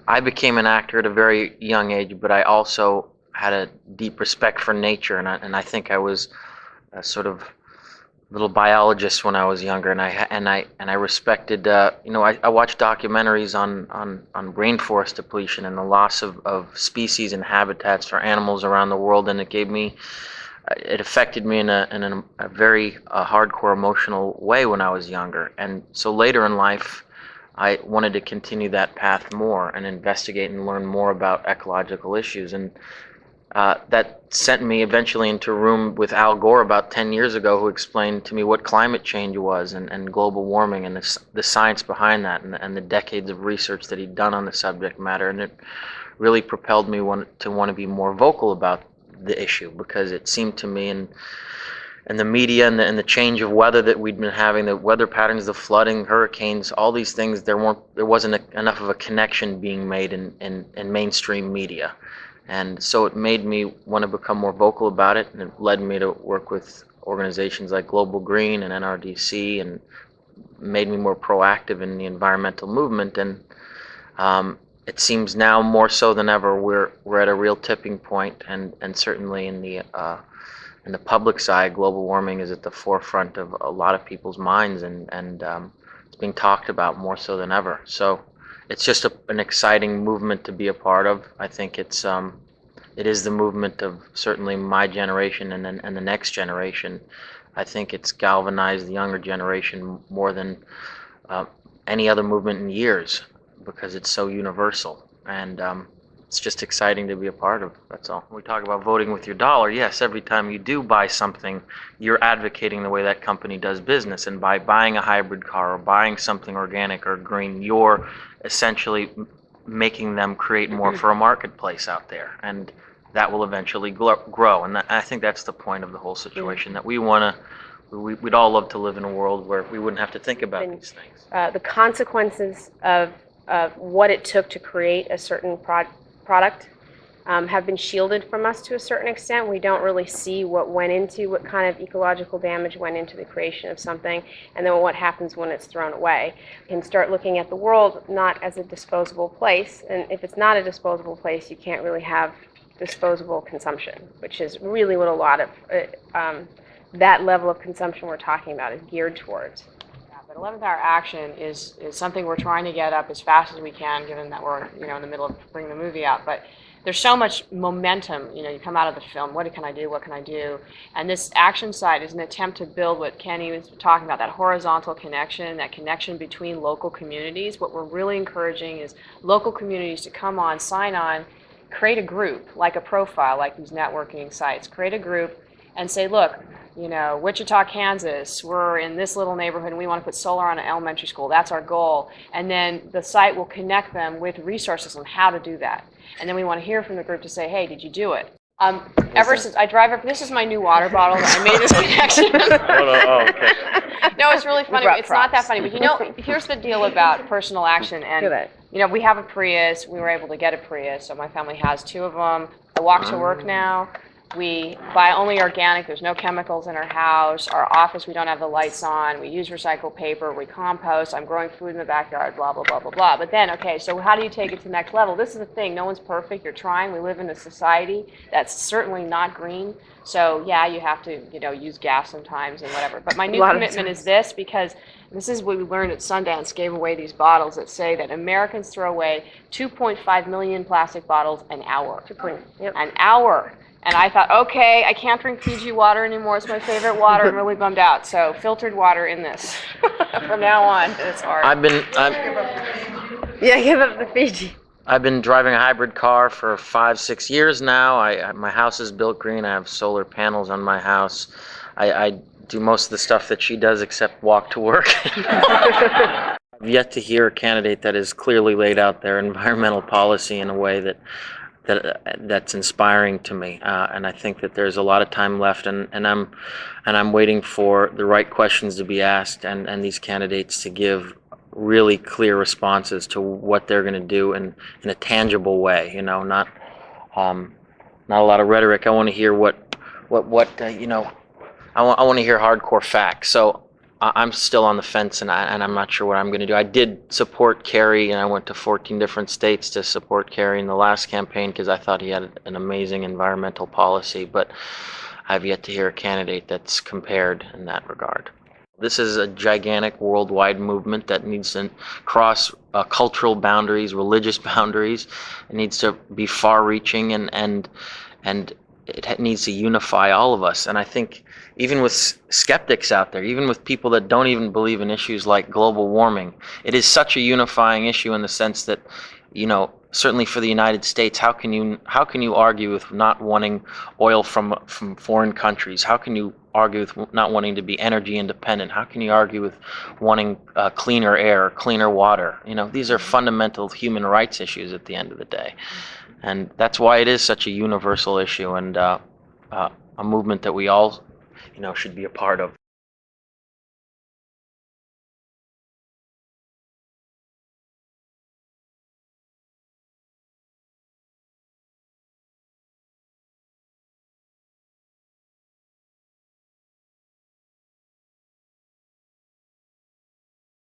I became an actor at a very young age, but I also had a deep respect for nature, and I think I was a sort of little biologist when I was younger, and I respected. I watched documentaries on rainforest depletion and the loss of species and habitats for animals around the world, and it affected me in a very hardcore emotional way when I was younger. And so later in life, I wanted to continue that path more and investigate and learn more about ecological issues. And that sent me eventually into a room with Al Gore about 10 years ago, who explained to me what climate change was and global warming and the science behind that, and the decades of research that he'd done on the subject matter. And it really propelled me to want to be more vocal about the issue, because it seemed to me, and the media and the change of weather that we'd been having, the weather patterns, the flooding, hurricanes, all these things, there wasn't enough of a connection being made in mainstream media. And so it made me want to become more vocal about it, and it led me to work with organizations like Global Green and NRDC, and made me more proactive in the environmental movement. And it seems now more so than ever we're at a real tipping point, and certainly in the public side, global warming is at the forefront of a lot of people's minds, and it's being talked about more so than ever. So it's just an exciting movement to be a part of. I think it is the movement of certainly my generation and the next generation. I think it's galvanized the younger generation more than any other movement in years, because it's so universal, and it's just exciting to be a part of. That's all. We talk about voting with your dollar. Yes, every time you do buy something, you're advocating the way that company does business, and by buying a hybrid car or buying something organic or green, you're essentially making them create more for a marketplace out there, and that will eventually grow. And I think that's the point of the whole situation, that we'd all love to live in a world where we wouldn't have to think about these things. The consequences of what it took to create a certain product have been shielded from us to a certain extent. We don't really see what kind of ecological damage went into the creation of something, and then what happens when it's thrown away. We can start looking at the world not as a disposable place, and if it's not a disposable place, you can't really have disposable consumption, which is really what a lot of that level of consumption we're talking about is geared towards. But 11th Hour Action is something we're trying to get up as fast as we can, given that we're in the middle of bringing the movie out. But there's so much momentum. You come out of the film, what can I do, what can I do? And this action side is an attempt to build what Kenny was talking about, that horizontal connection, that connection between local communities. What we're really encouraging is local communities to come on, sign on, create a group, like a profile, like these networking sites. Create a group and say, look, Wichita, Kansas, we're in this little neighborhood and we want to put solar on an elementary school. That's our goal. And then the site will connect them with resources on how to do that. And then we want to hear from the group to say, hey, did you do it? Ever since I drive up, this is my new water bottle that I made this connection. Okay. No, it's really funny. It's not that funny. But here's the deal about personal action. And we have a Prius. We were able to get a Prius, so my family has two of them. I walk to work now. We buy only organic. There's no chemicals in our house. Our office, we don't have the lights on. We use recycled paper. We compost. I'm growing food in the backyard, blah, blah, blah, blah, blah. But then, okay, so how do you take it to the next level? This is the thing. No one's perfect. You're trying. We live in a society that's certainly not green. So, yeah, you have to, use gas sometimes and whatever. But my new commitment is this, because this is what we learned at Sundance, gave away these bottles that say that Americans throw away 2.5 million plastic bottles an hour. An hour. And I thought, okay, I can't drink Fiji water anymore. It's my favorite water. I'm really bummed out. So filtered water in this from now on. It's hard. Give up the Fiji. I've been driving a hybrid car for 5-6 years now. My house is built green. I have solar panels on my house. I do most of the stuff that she does except walk to work. I've yet to hear a candidate that has clearly laid out their environmental policy in a way that's inspiring to me, and I think that there's a lot of time left, and I'm waiting for the right questions to be asked, and these candidates to give really clear responses to what they're going to do in a tangible way. Not a lot of rhetoric. I want to hear I want to hear hardcore facts. So I'm still on the fence, and I'm not sure what I'm going to do. I did support Kerry, and I went to 14 different states to support Kerry in the last campaign because I thought he had an amazing environmental policy, but I've yet to hear a candidate that's compared in that regard. This is a gigantic worldwide movement that needs to cross cultural boundaries, religious boundaries. It needs to be far-reaching, and it needs to unify all of us. And I think even with skeptics out there, even with people that don't even believe in issues like global warming, it is such a unifying issue in the sense that, certainly for the United States, how can you argue with not wanting oil from foreign countries? How can you argue with not wanting to be energy independent? How can you argue with wanting cleaner air, cleaner water? These are fundamental human rights issues at the end of the day. And that's why it is such a universal issue, and a movement that we all, should be a part of.